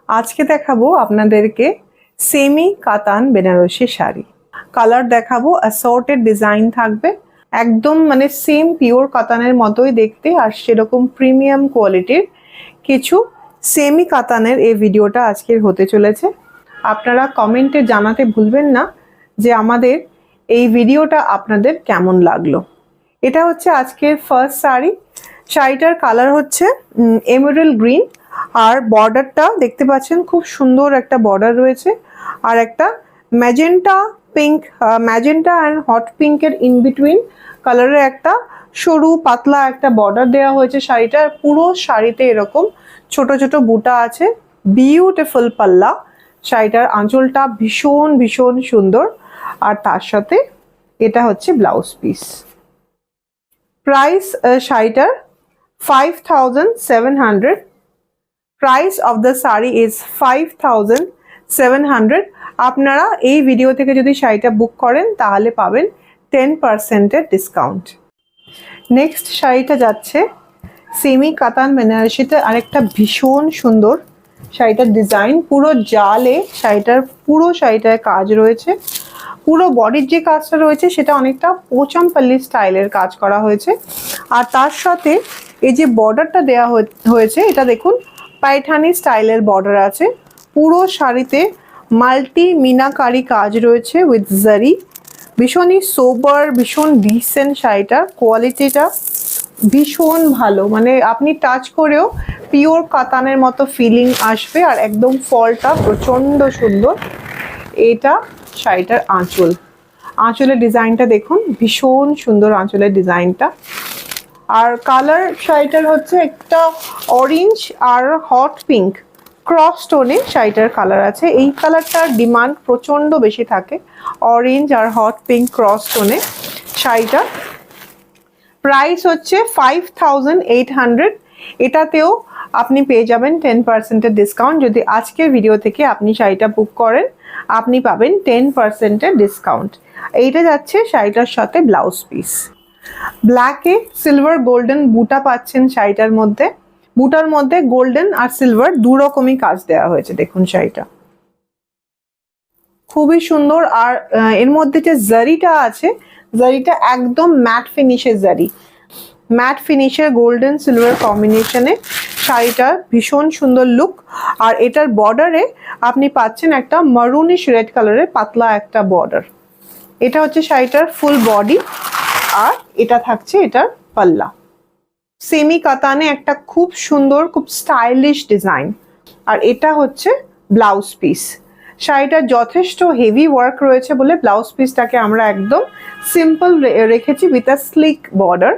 আজকে দেখাবো আপনাদেরকে সেমি কাতান বেনারসি শাড়ি। কালার দেখাবো, অ্যাসর্টেড ডিজাইন থাকবে, একদম মানে সেম পিওর কাতানের মতোই দেখতে আর সেরকম প্রিমিয়াম কোয়ালিটির কিছু সেমি কাতানের এই ভিডিওটা আজকের হতে চলেছে। আপনারা কমেন্টে জানাতে ভুলবেন না যে আমাদের এই ভিডিওটা আপনাদের কেমন লাগলো। এটা হচ্ছে আজকের ফার্স্ট শাড়ি। শাড়িটার কালার হচ্ছে এমেরাল্ড গ্রিন আর বর্ডারটা দেখতে পাচ্ছেন খুব সুন্দর একটা বর্ডার রয়েছে আর একটা magenta pink, magenta and hot পিঙ্কের ইন বিটুইন কালারের একটা সরু পাতলা একটা বর্ডার দেওয়া হয়েছে শাড়িটার। পুরো শাড়িতে এরকম ছোট ছোট বুটা আছে, বিউটিফুল পাল্লা। শাড়িটার আঁচলটা ভীষণ ভীষণ সুন্দর আর তার সাথে এটা হচ্ছে ব্লাউজ পিস। প্রাইস শাড়িটার 5700। Price of the sari is 5700। আপনারা এই ভিডিও থেকে যদি শাড়িটা বুক করেন তাহলে পাবেন 10%-এর ডিসকাউন্ট। নেক্সট শাড়িটা যাচ্ছে সেমি কাতান বেনারসিতে, আরেকটা ভীষণ সুন্দর শাড়িটার ডিজাইন। পুরো জালে শাড়িটার পুরো শাড়িটায় কাজ রয়েছে। পুরো বডির যে কাজটা রয়েছে সেটা অনেকটা পোচামপল্লি স্টাইলের কাজ করা হয়েছে আর তার সাথে এই যে বর্ডারটা দেওয়া হয়েছে এটা দেখুন পাইঠানি স্টাইলের বর্ডার আছে। পুরো শাড়িতে মাল্টি মিনাকারি কাজ রয়েছে উইথ জারি। ভীষণই সোবার, ভীষণ ডিসেন্ট শাড়িটার কোয়ালিটিটা ভীষণ ভালো, মানে আপনি টাচ করেও পিওর কাতানের মতো ফিলিং আসবে আর একদম ফলটা প্রচণ্ড সুন্দর। এটা শাড়িটার আঁচল, আঁচলের ডিজাইনটা দেখুন ভীষণ সুন্দর আঁচলের ডিজাইনটা। আর কালার শাড়িটার হচ্ছে একটা অরেঞ্জ আর হট পিঙ্ক ক্রস টোনে শাড়িটার কালার আছে। এই কালারটার ডিমান্ড প্রচণ্ড বেশি থাকে, অরেঞ্জ আর হট পিঙ্ক ক্রস টোনে শাড়িটা। প্রাইস হচ্ছে 5800। এটাতেও আপনি পেয়ে যাবেন 10%-এর ডিসকাউন্ট। যদি আজকের ভিডিও থেকে আপনি শাড়িটা বুক করেন আপনি পাবেন 10%-এর ডিসকাউন্ট। এইটা যাচ্ছে শাড়িটার সাথে ব্লাউজ পিস। ব্ল্যাকে সিলভার গোল্ডেন বুটা পাচ্ছেন শাড়িটার মধ্যে। বুটার মধ্যে গোল্ডেন আর সিলভার দু রকমই কাজ দেওয়া হয়েছে। দেখুন শাড়িটা খুবই সুন্দর আর এর মধ্যে যে জারিটা আছে জারিটা একদম ম্যাট ফিনিশের জারি, ম্যাট ফিনিশের গোল্ডেন সিলভার কম্বিনেশনে শাড়িটার ভীষণ সুন্দর লুক। আর এটার বর্ডারে আপনি পাচ্ছেন একটা মারুনিশ রেড কালারের পাতলা একটা বর্ডার। এটা হচ্ছে শাড়িটার ফুল বডি আর এটা থাকছে এটার পাল্লা। সেমি কাতানে একটা খুব সুন্দর খুব স্টাইলিশ ডিজাইন। আর এটা হচ্ছে ব্লাউজ পিস। শাড়িটার যথেষ্ট হেভি ওয়ার্ক রয়েছে বলে ব্লাউজ পিসটাকে আমরা একদম সিম্পল রেখেছি উইথ আ স্লিক বর্ডার।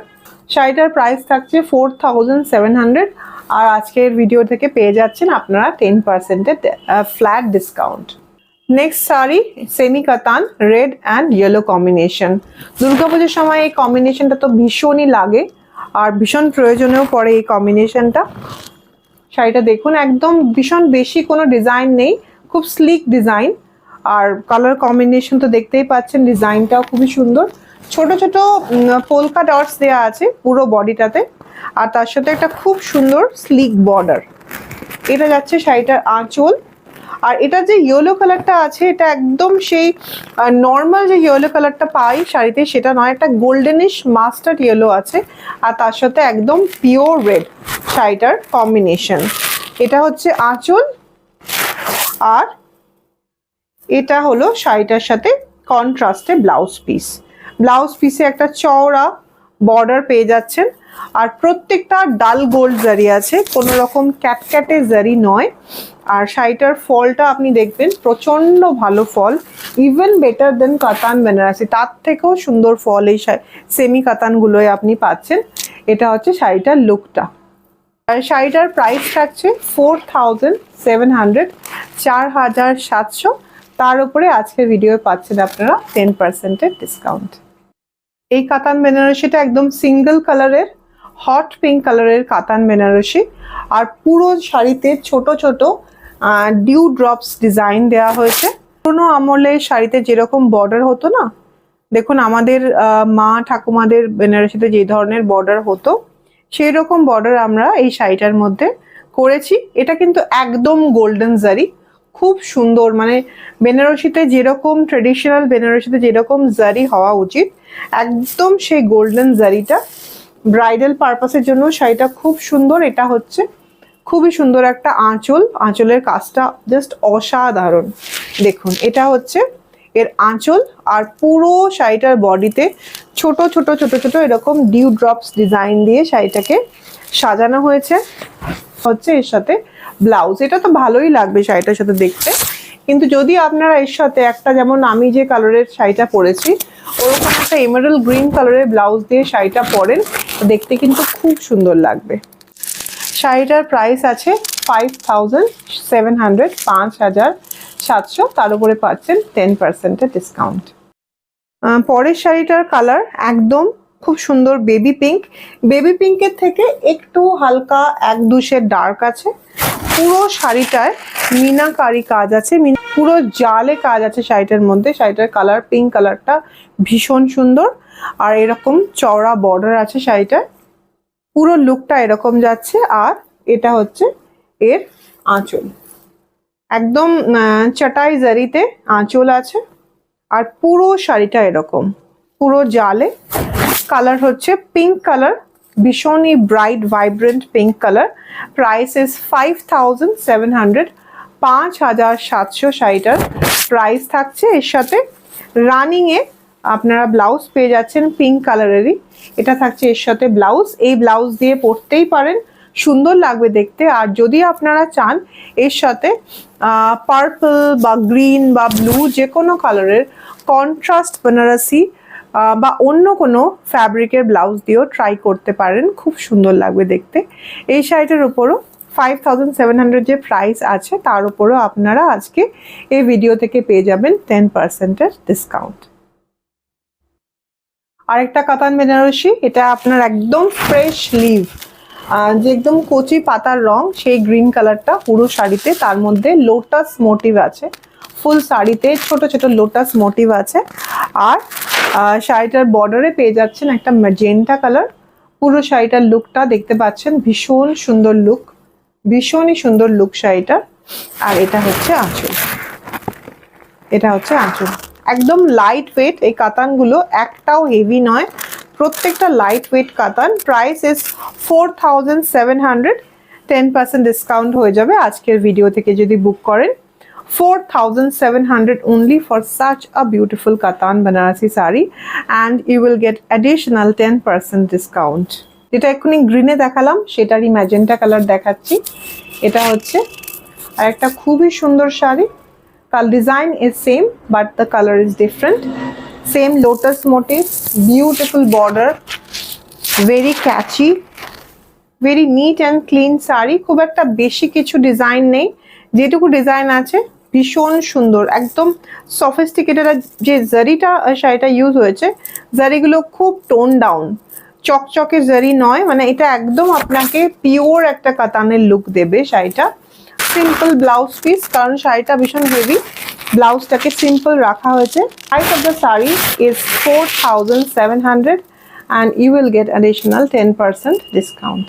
শাড়িটার প্রাইস থাকছে 4700 আর আজকের ভিডিও থেকে পেয়ে যাচ্ছেন আপনারা 10%-এর flat discount. Next sari semi katan red and yellow combination. দুর্গাপুজোর সময় এই কম্বিনেশনটা তো ভীষণই লাগে আর ভীষণ প্রয়োজনেও পড়ে এই কম্বিনেশনটা। শাড়িটা দেখুন একদম ভীষণ বেশি কোনো ডিজাইন নেই, খুব স্লিক ডিজাইন আর কালার কম্বিনেশন তো দেখতেই পাচ্ছেন, ডিজাইনটাও খুবই সুন্দর। ছোট ছোট পোলকা ডটস দেওয়া আছে পুরো বডিটাতে আর তার সাথে একটা খুব সুন্দর স্লিক বর্ডার। এটা যাচ্ছে শাড়িটার আঁচল। আর এটা যে ইয়েলো কালারটা আছে এটা একদম সেই নর্মাল যে ইয়েলো কালারটা পাই শাড়িতে সেটা নয়, একটা গোল্ডেনিশ মাস্টার্ড ইয়েলো আছে আর তার সাথে একদম পিওর রেড শাড়িটার কম্বিনেশন। এটা হচ্ছে আঁচল আর এটা হলো শাড়িটার সাথে কন্ট্রাস্টে ব্লাউজ পিস। ব্লাউজ পিসে একটা চওড়া বর্ডার পেয়ে যাচ্ছেন আর প্রত্যেকটা ডাল গোল্ড জারি আছে, কোনো রকম ক্যাটক্যাটে জারি নয়। আর শাড়িটার ফলটা আপনি দেখবেন প্রচণ্ড ভালো ফল, ইভেন বেটার দেন কাতান বেনারসি, তার থেকেও সুন্দর ফল এই সেমি কাতানগুলোয় আপনি পাচ্ছেন। এটা হচ্ছে শাড়িটার লুকটা। আর শাড়িটার প্রাইস থাকছে 4700, 4700। তার উপরে আজকের ভিডিও পাচ্ছেন আপনারা 10%-এর ডিসকাউন্ট। এই কাতান বেনারসিটা একদম সিঙ্গেল কালারের হট পিঙ্ক কালারের কাতান বেনারসি আর পুরো শাড়িতে ছোট ছোট ডিউ ড্রপস ডিজাইন দেওয়া হয়েছে। পুরোনো আমলে শাড়িতে যেরকম বর্ডার হতো না, দেখুন আমাদের মা ঠাকুমাদের বেনারসিতে যে ধরনের বর্ডার হতো সেই রকম বর্ডার আমরা এই শাড়িটার মধ্যে করেছি। এটা কিন্তু একদম গোল্ডেন জারি, খুব সুন্দর, মানে বেনারসিতে যেরকম ট্রেডিশনাল বেনারসিতে যেরকম জারি হওয়া উচিত একদম সেই গোল্ডেন জারিটা। ব্রাইডাল পারপাসের জন্য শাড়িটা খুব সুন্দর। এটা হচ্ছে খুবই সুন্দর একটা আঁচল, আঁচলের কাজটা জাস্ট অসাধারণ। দেখুন এটা হচ্ছে এর আঁচল, আর পুরো শাড়িটার বডিতে ছোট ছোট ছোট ছোট এরকম ডিউ ড্রপস ডিজাইন দিয়ে শাড়িটাকে সাজানো হয়েছে। হচ্ছে এর সাথে ব্লাউজ, এটা তো ভালোই লাগবে শাড়িটার সাথে দেখতে, কিন্তু যদি আপনারা এর সাথে একটা, যেমন আমি যে কালারের শাড়িটা পরেছি ওরকম একটা এমারাল্ড গ্রিন কালারের ব্লাউজ দিয়ে শাড়িটা পরেন, দেখতে কিন্তু খুব সুন্দর লাগবে। শাড়িটার প্রাইস আছে 5700, 5700, তার উপরে পাচ্ছেন 10%-এর ডিসকাউন্ট। পরের শাড়িটার কালার একদম খুব সুন্দর বেবি পিঙ্ক। বেবি পিঙ্কের থেকে একটু হালকা 1-2 শেড ডার্ক আছে। পুরো শাড়িটায় মিনাকারি কাজ আছে, পুরো জালে কাজ আছে শাড়িটার মধ্যে। শাড়িটার কালার পিঙ্ক কালারটা ভীষণ সুন্দর, আর এরকম চওড়া বর্ডার আছে শাড়িটার। পুরো লুকটা এরকম যাচ্ছে, আর এটা হচ্ছে এর আঁচল, একদম চাটাই জারিতে আঁচল আছে, আর পুরো শাড়িটা এরকম পুরো জালে। কালার হচ্ছে পিঙ্ক কালার, ভীষণই bright vibrant pink colour. Price is 5700, 5700 শাড়িটার প্রাইস থাকছে। এর সাথে রানিংয়ে আপনারা ব্লাউজ পেয়ে যাচ্ছেন পিঙ্ক কালারেরই, এটা থাকছে এর সাথে ব্লাউজ। এই ব্লাউজ দিয়ে পরতেই পারেন, সুন্দর লাগবে দেখতে। আর যদি আপনারা চান এর সাথে পার্পল বা গ্রিন বা ব্লু যে কোনো কালারের কন্ট্রাস্ট বেনারসি বা অন্য কোনো ফ্যাব্রিকের ব্লাউজ দিয়েও ট্রাই করতে পারেন, খুব সুন্দর লাগবে দেখতে। এই শাড়িটার উপরও 5700 যে প্রাইস আছে তার উপরও আপনারা আজকে এই ভিডিও থেকে পেয়ে যাবেন 10%-এর ডিসকাউন্ট। আরেকটা কাতান বেনারসি, এটা আপনার একদম ফ্রেশ লিভ, যে একদম কচি পাতার রং সেই গ্রিন কালারটা পুরো শাড়িতে, তার মধ্যে লোটাস মোটিভ আছে। ফুল শাড়িতে ছোট ছোট লোটাস মোটিভ আছে, আর শাড়িটার বর্ডারে পেয়ে যাচ্ছেন একটা ম্যাজেন্টা কালার। পুরো শাড়িটার লুকটা দেখতে পাচ্ছেন, ভীষণ সুন্দর লুক, ভীষণই সুন্দর লুক শাড়িটার। আর এটা হচ্ছে আঁচল, এটা হচ্ছে আঁচল। একদম লাইট ওয়েট এই কাতানগুলো, একটাও হেভি নয়, প্রত্যেকটা লাইট ওয়েট কাতান। প্রাইস ইজ 4700, 10% ডিসকাউন্ট হয়ে যাবে আজকের ভিডিও থেকে যদি বুক করেন। 4700 only for such a beautiful Katan Banarasi sari, and you will get additional 10% discount. যেটা এক্ষুনি গ্রিনে দেখালাম সেটারই ম্যাজেন্টা কালার দেখাচ্ছি। এটা হচ্ছে আরেকটা খুবই সুন্দর sari. Design is same but the color is different. Same lotus motif, beautiful border, very catchy, very neat and clean sari. খুব একটা বেশি কিছু ডিজাইন নেই, যেটুকু ডিজাইন আছে ভীষণ সুন্দর, একদম সফিস্টিকেটেড। যে জারিটা শাড়িটা ইউজ হয়েছে, জারিগুলো খুব টোন ডাউন, চকচকে জারি নয়, মানে এটা একদম আপনাকে পিওর একটা কাতানের লুক দেবে শাড়িটা। সিম্পল ব্লাউজ পিস, কারণ শাড়িটা ভীষণ হেভি, ব্লাউজটাকে সিম্পল রাখা হয়েছে। Price of the sari is 4700 and you will get additional 10% discount.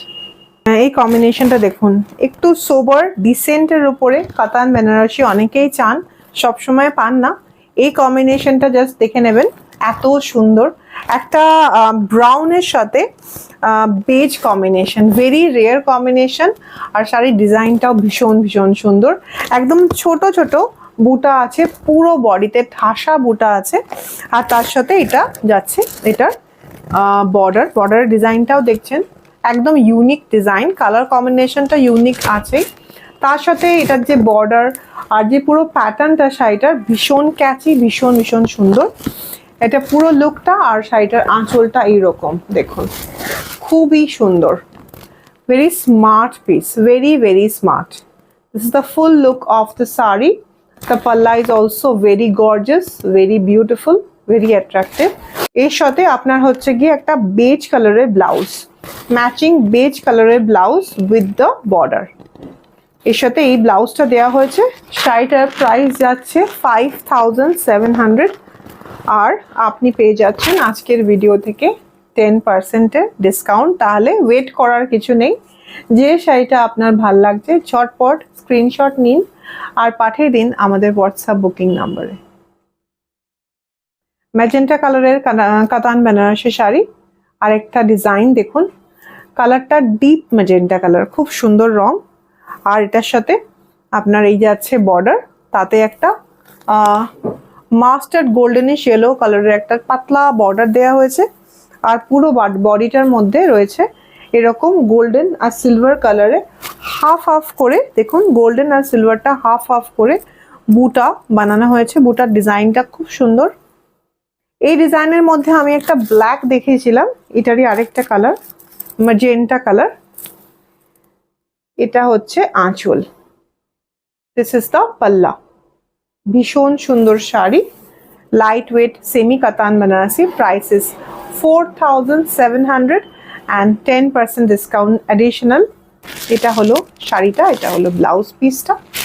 এই কম্বিনেশনটা দেখুন, একটু সোবার ডিসেন্টের উপরে কাতান বেনারসি অনেকেই চান, সবসময় পান না। এই কম্বিনেশনটা জাস্ট দেখে নেবেন, এত সুন্দর একটা ব্রাউনের সাথে beige combination, very rare combination. আর শাড়ির ডিজাইনটাও ভীষণ ভীষণ সুন্দর, একদম ছোট ছোট বুটা আছে, পুরো বডিতে ঠাসা বুটা আছে। আর তার সাথে এটা যাচ্ছে, এটার বর্ডারের ডিজাইনটাও দেখছেন, একদম ইউনিক ডিজাইন, কালার কম্বিনেশনটা ইউনিক আছে। তার সাথে এটার যে বর্ডার আর যে পুরো প্যাটার্নটা শাড়িটার ভীষণ ক্যাচি, ভীষণ ভীষণ সুন্দর। এটা পুরো লুকটা, আর শাড়িটার আঁচলটা এইরকম দেখুন, খুবই সুন্দর, very smart piece, very very smart. This is the full look of the sari. The pallu is also very gorgeous, very beautiful, very attractive. এর সাথে আপনার হচ্ছে গিয়ে একটা বেজ কালারের ব্লাউজ, ম্যাচিং বেজ কালারের ব্লাউজ উইথ দ্য বর্ডার। এর সাথে এই ব্লাউজটা দেওয়া হয়েছে। শাড়িটার প্রাইস যাচ্ছে 5700, আর আপনি পেয়ে যাচ্ছেন আজকের ভিডিও থেকে 10%-এর ডিসকাউন্ট। তাহলে ওয়েট করার কিছু নেই, যে শাড়িটা আপনার ভাল লাগছে ঝটপট স্ক্রিনশট নিন আর পাঠিয়ে দিন আমাদের হোয়াটসঅ্যাপ বুকিং নাম্বারে। ম্যাজেন্টা কালারের কাতান বেনারসি শাড়ি, আরেকটা ডিজাইন দেখুন, কালারটা ডিপ ম্যাজেন্টা কালার, খুব সুন্দর রং। আর এটার সাথে আপনার এই যাচ্ছে বর্ডার, তাতে একটা মাস্টার্ড গোল্ডেনিশ ইয়েলো কালারের একটা পাতলা বর্ডার দেওয়া হয়েছে। আর পুরো বডিটার মধ্যে রয়েছে এরকম গোল্ডেন আর সিলভার কালারে হাফ হাফ করে, দেখুন গোল্ডেন আর সিলভারটা হাফ হাফ করে বুটা বানানো হয়েছে। বুটার ডিজাইনটা খুব সুন্দর। এই ডিজাইনের মধ্যে আমি একটা ব্ল্যাক দেখিয়েছিলাম, এটারই আরেকটা কালার ম্যাজেন্টা কালার। এটা হচ্ছে আঁচল, দিস ইজ দ্য পাল্লা। ভীষণ সুন্দর sari, light weight semi Katan Banarasi. Price is 4700 and 10% discount additional. এটা হলো শাড়িটা, এটা হলো ব্লাউজ পিসটা।